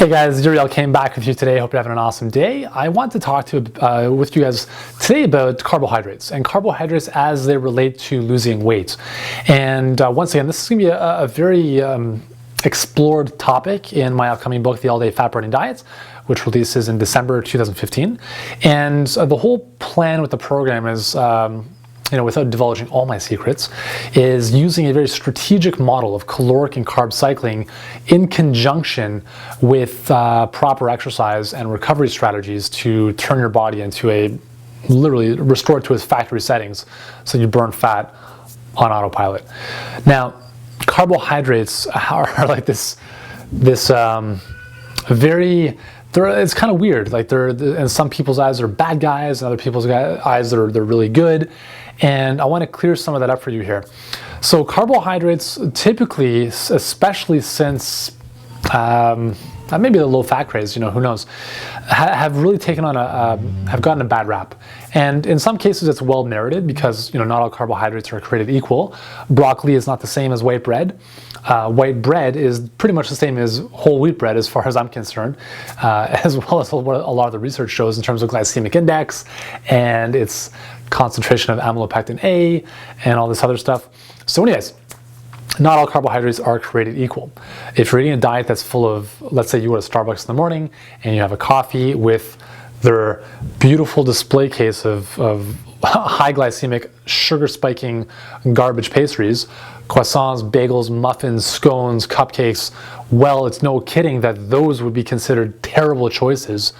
Hey guys, Yuri Elkaim back with you today. Hope you're having an awesome day. I want to talk with you guys today about carbohydrates and carbohydrates as they relate to losing weight. And once again, this is going to be a very explored topic in my upcoming book, The All-Day Fat Burning Diet, which releases in December 2015. And the whole plan with the program is, without divulging all my secrets, is using a very strategic model of caloric and carb cycling in conjunction with proper exercise and recovery strategies to turn your body into literally restore it to its factory settings so you burn fat on autopilot. Now, carbohydrates are like this it's kind of weird. Like they're in some people's eyes they're bad guys, in other people's eyes they're really good. And I want to clear some of that up for you here. So carbohydrates typically, especially since maybe the low fat craze, who knows, have really taken on have gotten a bad rap. And in some cases it's well merited because not all carbohydrates are created equal. Broccoli is not the same as white bread. White bread is pretty much the same as whole wheat bread as far as I'm concerned, as well as what a lot of the research shows in terms of glycemic index and its concentration of amylopectin A and all this other stuff. So anyways, not all carbohydrates are created equal. If you're eating a diet that's full of, let's say you go to Starbucks in the morning and you have a coffee with their beautiful display case of high glycemic, sugar spiking garbage pastries, croissants, bagels, muffins, scones, cupcakes, well, it's no kidding that those would be considered terrible choices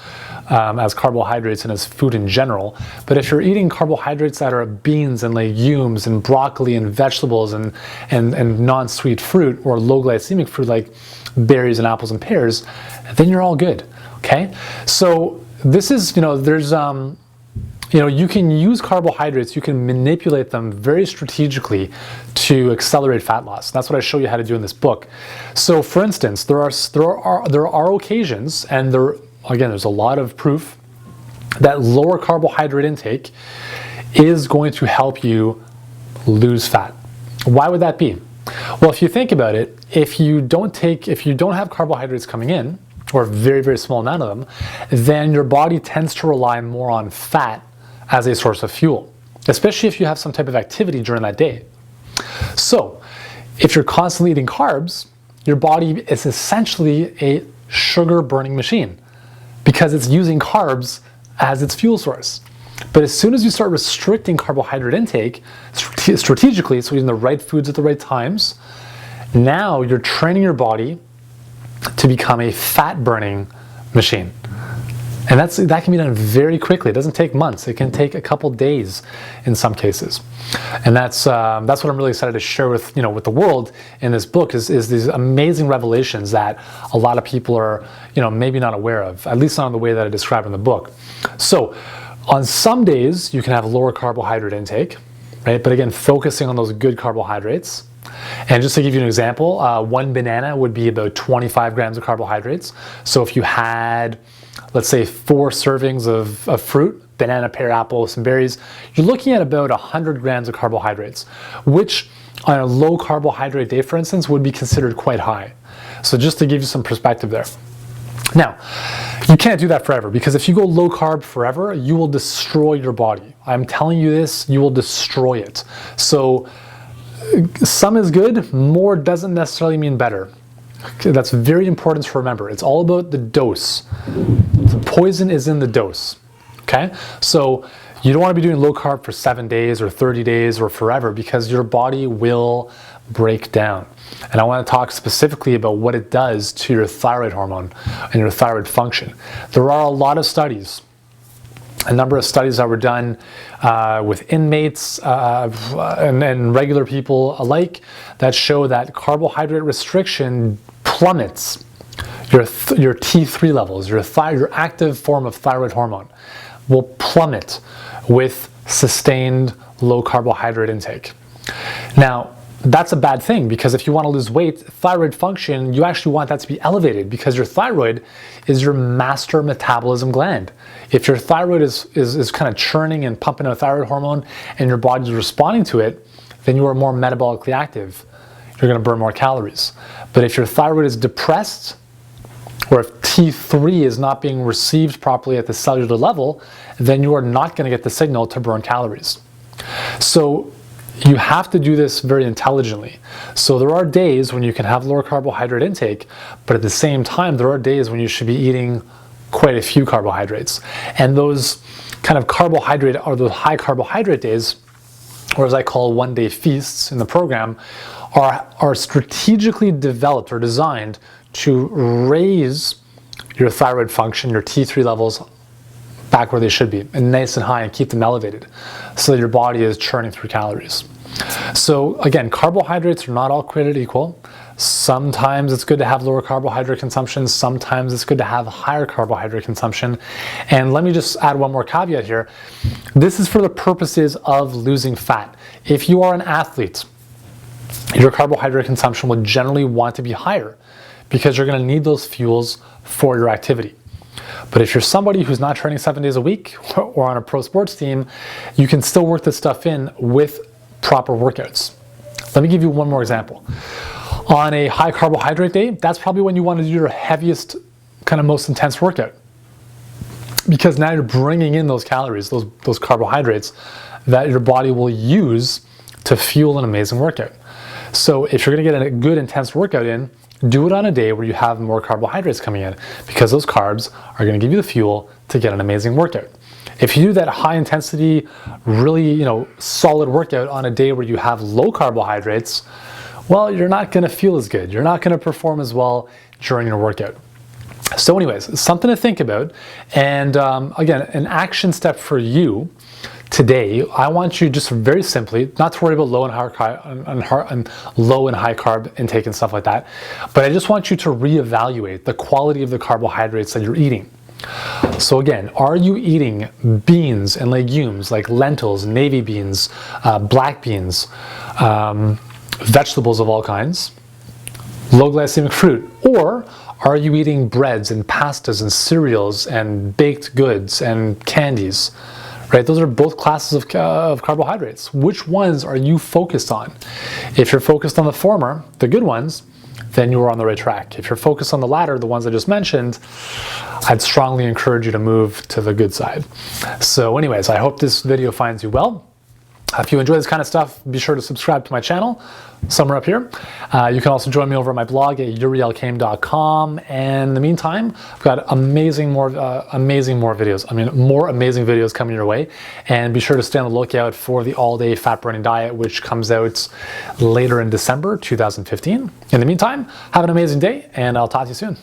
as carbohydrates and as food in general. But if you're eating carbohydrates that are beans and legumes and broccoli and vegetables and non-sweet fruit or low glycemic fruit like berries and apples and pears, then you're all good, okay? So this is, you can use carbohydrates, you can manipulate them very strategically to accelerate fat loss. That's what I show you how to do in this book. So for instance, there are occasions, and there's a lot of proof that lower carbohydrate intake is going to help you lose fat. Why would that be? Well, if you think about it, if you don't have carbohydrates coming in, or a very, very small amount of them, then your body tends to rely more on fat as a source of fuel, especially if you have some type of activity during that day. So if you're constantly eating carbs, your body is essentially a sugar burning machine because it's using carbs as its fuel source. But as soon as you start restricting carbohydrate intake strategically, so eating the right foods at the right times, now you're training your body to become a fat burning machine. And that can be done very quickly. It doesn't take months. It can take a couple days in some cases. And that's what I'm really excited to share with the world in this book is these amazing revelations that a lot of people are maybe not aware of, at least not in the way that I describe in the book. So on some days you can have lower carbohydrate intake, right? But again, focusing on those good carbohydrates. And just to give you an example, one banana would be about 25 grams of carbohydrates. So if you had, let's say, 4 servings of fruit, banana, pear, apple, some berries, you're looking at about 100 grams of carbohydrates, which on a low carbohydrate day, for instance, would be considered quite high. So just to give you some perspective there. Now, you can't do that forever because if you go low carb forever, you will destroy your body. I'm telling you this, you will destroy it. So some is good, more doesn't necessarily mean better. That's very important to remember. It's all about the dose. The poison is in the dose, okay? So you don't want to be doing low carb for 7 days or 30 days or forever because your body will break down. And I want to talk specifically about what it does to your thyroid hormone and your thyroid function. There are a lot of studies, a number of studies that were done with inmates and regular people alike that show that carbohydrate restriction plummets your T3 levels, your active form of thyroid hormone will plummet with sustained low carbohydrate intake. Now, that's a bad thing because if you want to lose weight, thyroid function, you actually want that to be elevated because your thyroid is your master metabolism gland. If your thyroid is kind of churning and pumping out thyroid hormone and your body's responding to it, then you are more metabolically active. You're going to burn more calories. But if your thyroid is depressed, or if T3 is not being received properly at the cellular level, then you are not going to get the signal to burn calories. So you have to do this very intelligently. So there are days when you can have lower carbohydrate intake, but at the same time, there are days when you should be eating quite a few carbohydrates. And those kind of carbohydrate, or those high carbohydrate days, or as I call one-day feasts in the program, are strategically developed or designed to raise your thyroid function, your T3 levels back where they should be, and nice and high, and keep them elevated so that your body is churning through calories. So again, carbohydrates are not all created equal. Sometimes it's good to have lower carbohydrate consumption. Sometimes it's good to have higher carbohydrate consumption. And let me just add one more caveat here. This is for the purposes of losing fat. If you are an athlete, your carbohydrate consumption will generally want to be higher because you're going to need those fuels for your activity. But if you're somebody who's not training 7 days a week or on a pro sports team, you can still work this stuff in with proper workouts. Let me give you one more example. On a high carbohydrate day, that's probably when you want to do your heaviest, kind of most intense workout. Because now you're bringing in those calories, those carbohydrates that your body will use to fuel an amazing workout. So if you're going to get a good intense workout in, do it on a day where you have more carbohydrates coming in, because those carbs are going to give you the fuel to get an amazing workout. If you do that high intensity, really, solid workout on a day where you have low carbohydrates, well, you're not going to feel as good. You're not going to perform as well during your workout. So anyways, something to think about. And again, an action step for you today, I want you just very simply not to worry about low and high carb intake and stuff like that, but I just want you to reevaluate the quality of the carbohydrates that you're eating. So again, are you eating beans and legumes like lentils, navy beans, black beans, vegetables of all kinds, low glycemic fruit, or are you eating breads and pastas and cereals and baked goods and candies? Right? Those are both classes of carbohydrates. Which ones are you focused on? If you're focused on the former, the good ones, then you are on the right track. If you're focused on the latter, the ones I just mentioned, I'd strongly encourage you to move to the good side. So anyways, I hope this video finds you well. If you enjoy this kind of stuff, be sure to subscribe to my channel, somewhere up here. You can also join me over at my blog at yurielkaim.com. And in the meantime, I've got more amazing videos. More amazing videos coming your way. And be sure to stay on the lookout for the all-day fat-burning diet, which comes out later in December 2015. In the meantime, have an amazing day, and I'll talk to you soon.